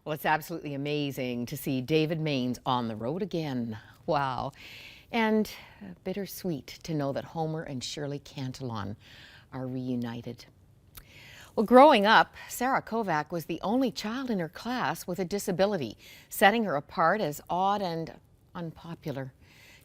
Well, it's absolutely amazing to see David Maines on the road again. Wow. And bittersweet to know that Homer and Shirley Cantillon are reunited. Well, growing up, Sarah Kovac was the only child in her class with a disability, setting her apart as odd and unpopular.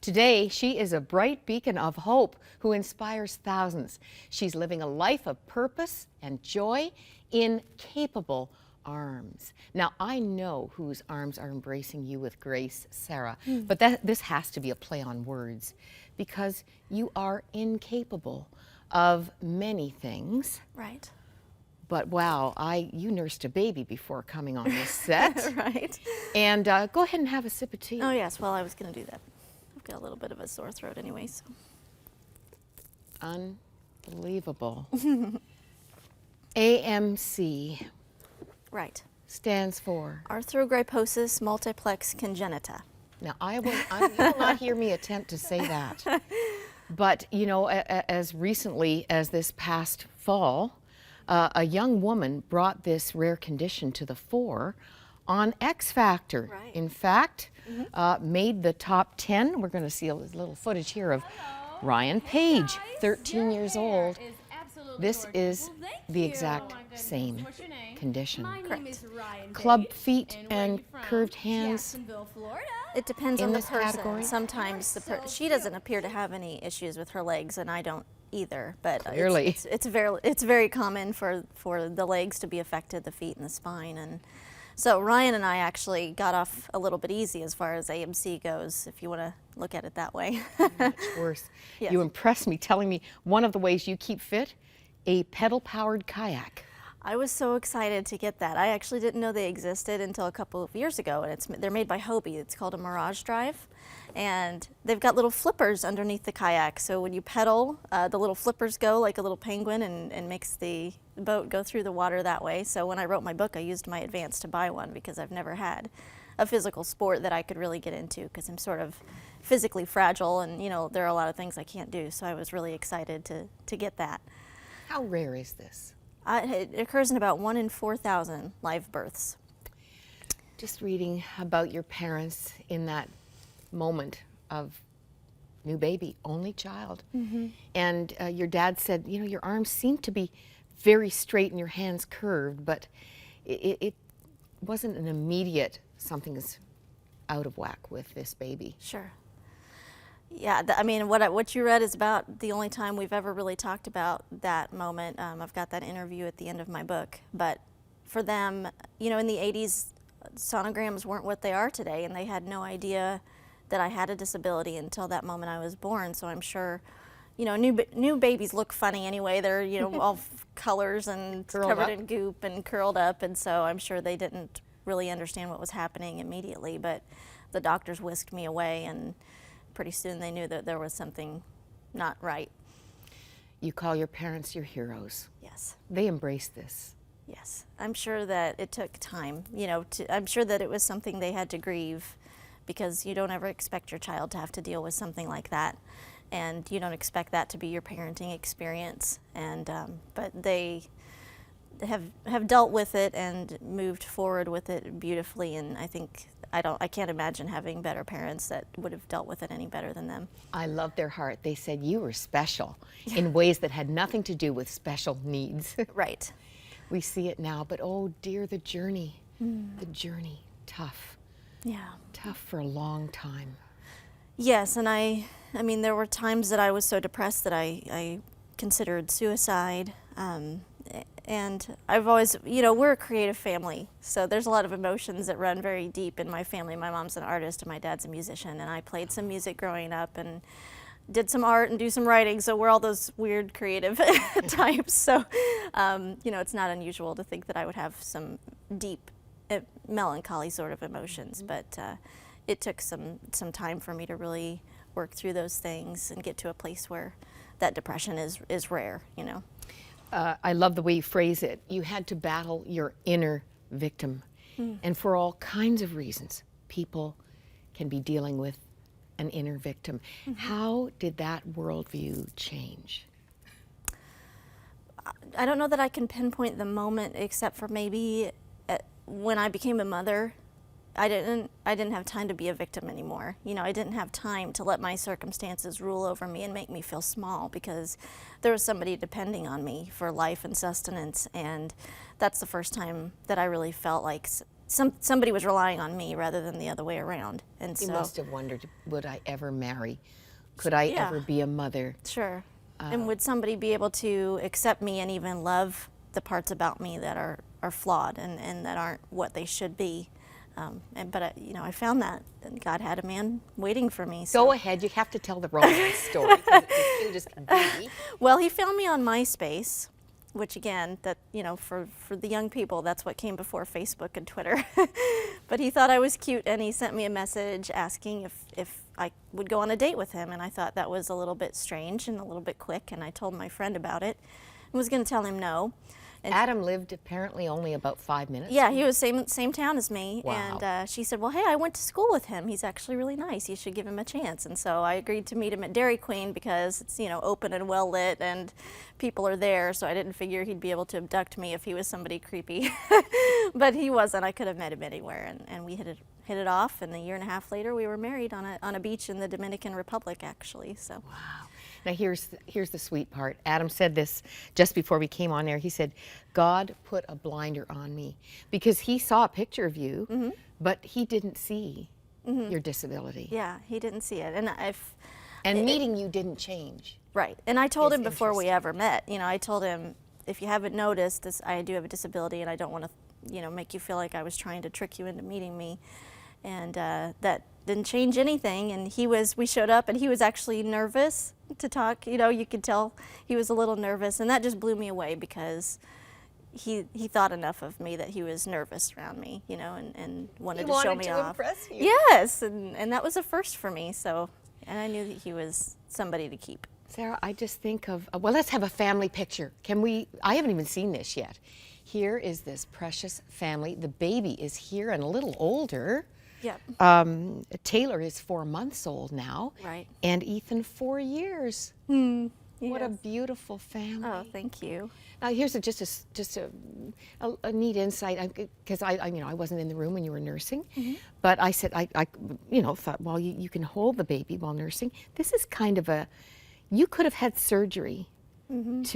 Today, she is a bright beacon of hope who inspires thousands. She's living a life of purpose and joy in capable arms. Now, I know whose arms are embracing you with grace, Sarah, but this has to be a play on words because you are incapable of many things. Right. But wow, you nursed a baby before coming on this set. Right. And go ahead and have a sip of tea. Oh yes, well I was going to do that. I've got a little bit of a sore throat anyway, so. Unbelievable. AMC. Right. Stands for? Arthrogryposis Multiplex Congenita. Now, you will not hear me attempt to say that. But, you know, as recently as this past fall, a young woman brought this rare condition to the fore on X Factor. Right. In fact, made the top 10. We're going to see a little footage here of Ryan Page, 13 years old. This is the exact same condition. Correct. Club feet and curved hands. It depends In on the this person. category? Sometimes she doesn't appear to have any issues with her legs, and I don't either. But Clearly. it's very common for the legs to be affected, the feet and the spine, and so Ryan and I actually got off a little bit easy as far as AMC goes, if you want to look at it that way. Much worse. Yes. You impressed me telling me one of the ways you keep fit, a pedal-powered kayak. I was so excited to get that. I actually didn't know they existed until a couple of years ago, and they're made by Hobie. It's called a Mirage Drive, and they've got little flippers underneath the kayak. So when you pedal, the little flippers go like a little penguin and makes the boat go through the water that way. So when I wrote my book, I used my advance to buy one because I've never had a physical sport that I could really get into because I'm sort of physically fragile, and you know there are a lot of things I can't do. So I was really excited to get that. How rare is this? It occurs in about 1 in 4,000 live births. Just reading about your parents in that moment of new baby, only child. And your dad said, you know, your arms seem to be very straight and your hands curved, but it wasn't an immediate something is out of whack with this baby. Sure. Yeah, I mean, what you read is about the only time we've ever really talked about that moment. I've got that interview at the end of my book. But for them, you know, in the 80s, sonograms weren't what they are today, and they had no idea that I had a disability until that moment I was born. So I'm sure, you know, new babies look funny anyway. They're, you know, all colors and covered in goop and curled up, and so I'm sure they didn't really understand what was happening immediately. But the doctors whisked me away, and pretty soon they knew that there was something not right. You call your parents your heroes. Yes. They embraced this. Yes. I'm sure that it took time, you know, I'm sure that it was something they had to grieve because you don't ever expect your child to have to deal with something like that. And you don't expect that to be your parenting experience. And, but they have dealt with it and moved forward with it beautifully, and I think I can't imagine having better parents that would have dealt with it any better than them. I love their heart. They said you were special in ways that had nothing to do with special needs. Right. We see it now, but oh dear, the journey, tough. Yeah. Tough for a long time. Yes, and I mean, there were times that I was so depressed that I considered suicide. And I've always, you know, we're a creative family, so there's a lot of emotions that run very deep in my family. My mom's an artist and my dad's a musician, and I played some music growing up and did some art and do some writing, so we're all those weird creative types. So, you know, it's not unusual to think that I would have some deep melancholy sort of emotions, but it took some time for me to really work through those things and get to a place where that depression is rare, you know. I love the way you phrase it. You had to battle your inner victim. And for all kinds of reasons, people can be dealing with an inner victim. How did that worldview change? I don't know that I can pinpoint the moment, except for maybe when I became a mother, I didn't have time to be a victim anymore. You know, I didn't have time to let my circumstances rule over me and make me feel small, because there was somebody depending on me for life and sustenance, and that's the first time that I really felt like somebody was relying on me rather than the other way around. And You so must have wondered, would I ever marry? Could I Yeah. ever be a mother? Sure. And would somebody be able to accept me and even love the parts about me that are flawed and that aren't what they should be? But you know, I found that and God had a man waiting for me. So. Go ahead, you have to tell the romance story, 'cause it's the cutest baby. Well, he found me on MySpace, which again, that, you know, for the young people, that's what came before Facebook and Twitter. But he thought I was cute, and he sent me a message asking if I would go on a date with him, and I thought that was a little bit strange and a little bit quick, and I told my friend about it and was going to tell him no. And Adam lived apparently only about 5 minutes. yeah, he was same town as me. Wow. And she said, well, hey, I went to school with him. He's actually really nice. You should give him a chance. And so I agreed to meet him at Dairy Queen because it's, you know, open and well lit and people are there. So I didn't figure he'd be able to abduct me if he was somebody creepy. But he wasn't. I could have met him anywhere. And we hit it off. And a year and a half later, we were married on a beach in the Dominican Republic, actually. So. Wow. Now here's the sweet part. Adam said this just before we came on air. He said, God put a blinder on me, because he saw a picture of you, but he didn't see your disability. Yeah, he didn't see it. And meeting you didn't change. Right. And I told It's him before we interesting. ever met, you know, I told him, if you haven't noticed, I do have a disability, and I don't want to, you know, make you feel like I was trying to trick you into meeting me. And that didn't change anything. And we showed up, and he was actually nervous to talk. You know, you could tell he was a little nervous, and that just blew me away, because he thought enough of me that he was nervous around me, you know, and wanted to show me off. Impress you. Yes, and that was a first for me. So, and I knew that he was somebody to keep. Sarah, I just think of, well, let's have a family picture. Can we? I haven't even seen this yet. Here is this precious family. The baby is here and a little older. Yep. Taylor is 4 months old now. Right. And Ethan 4 years. What a Yes. beautiful family. Oh, thank you. Now here's just a neat insight, because I wasn't in the room when you were nursing, but I said I thought, well, you can hold the baby while nursing. This is kind of you could have had surgery and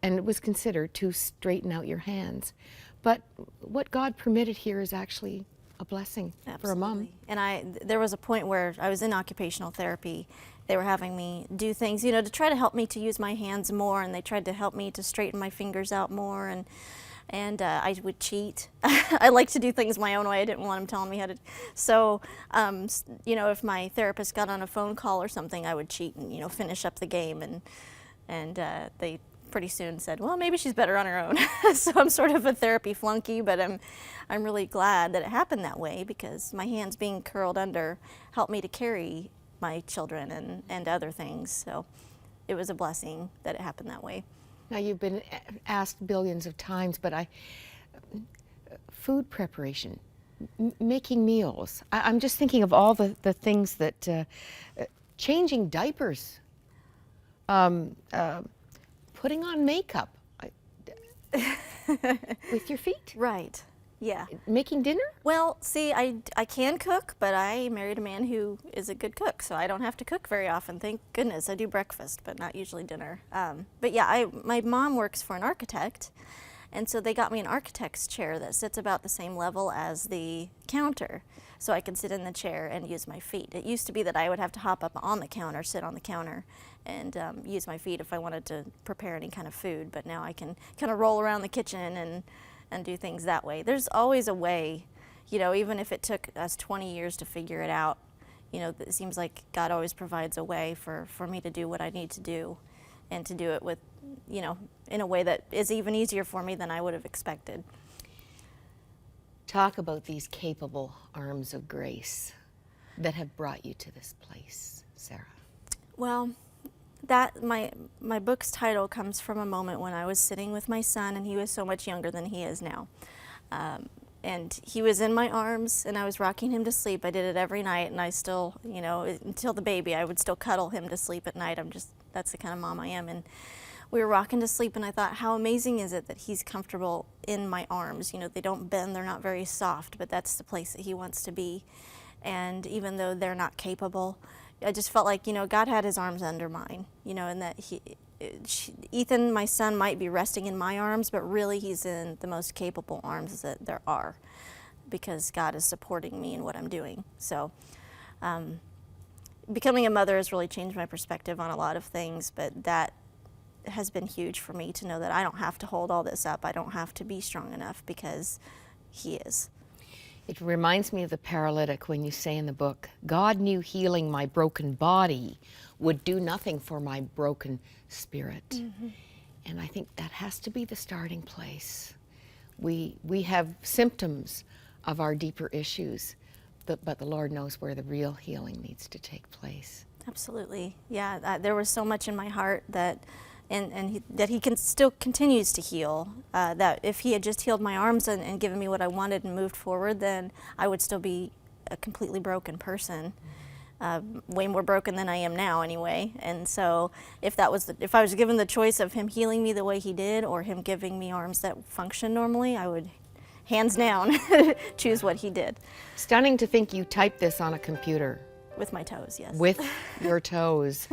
it was considered to straighten out your hands, but what God permitted here is actually a blessing for a mom. Absolutely. And there was a point where I was in occupational therapy. They were having me do things, you know, to try to help me to use my hands more, and they tried to help me to straighten my fingers out more, and I would cheat. I like to do things my own way. I didn't want them telling me how to. So, you know, if my therapist got on a phone call or something, I would cheat and, you know, finish up the game, and they pretty soon said, well, maybe she's better on her own. So I'm sort of a therapy flunky, but I'm really glad that it happened that way, because my hands being curled under helped me to carry my children and other things. So it was a blessing that it happened that way. Now you've been asked billions of times, but food preparation, making meals. I'm just thinking of all the things that, changing diapers, putting on makeup with your feet, Right. Yeah. making dinner. Well, see, I can cook, but I married a man who is a good cook, so I don't have to cook very often. Thank goodness. I do breakfast, but not usually dinner. But yeah, my mom works for an architect, and so they got me an architect's chair that sits about the same level as the counter, so I can sit in the chair and use my feet. It used to be that I would have to hop up on the counter, sit on the counter, and use my feet if I wanted to prepare any kind of food, but now I can kind of roll around the kitchen and do things that way. There's always a way, you know, even if it took us 20 years to figure it out, you know, it seems like God always provides a way for me to do what I need to do, and to do it with, you know, in a way that is even easier for me than I would have expected. Talk about these capable arms of grace that have brought you to this place, Sarah. Well, that my book's title comes from a moment when I was sitting with my son, and he was so much younger than he is now. And he was in my arms, and I was rocking him to sleep. I did it every night, and I still, you know, until the baby, I would still cuddle him to sleep at night. That's the kind of mom I am. And we were rocking to sleep, and I thought, how amazing is it that he's comfortable in my arms? You know, they don't bend, they're not very soft, but that's the place that he wants to be. And even though they're not capable, I just felt like, you know, God had his arms under mine, you know, and that Ethan, my son, might be resting in my arms, but really he's in the most capable arms that there are, because God is supporting me in what I'm doing. So becoming a mother has really changed my perspective on a lot of things, but that has been huge for me to know that I don't have to hold all this up. I don't have to be strong enough, because he is. It reminds me of the paralytic when you say in the book, God knew healing my broken body would do nothing for my broken spirit. Mm-hmm. And I think that has to be the starting place. We have symptoms of our deeper issues, but the Lord knows where the real healing needs to take place. Absolutely. Yeah, there was so much in my heart that that he still continues to heal, that if he had just healed my arms and given me what I wanted and moved forward, then I would still be a completely broken person, way more broken than I am now anyway. And so if I was given the choice of him healing me the way he did or him giving me arms that function normally, I would hands down choose what he did. Stunning to think you typed this on a computer. With my toes, yes. With your toes.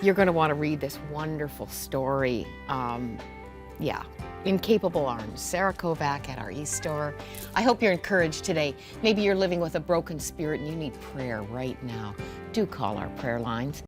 You're going to want to read this wonderful story. Yeah, Incapable Arms, Sarah Kovac at our e-store. I hope you're encouraged today. Maybe you're living with a broken spirit and you need prayer right now. Do call our prayer lines.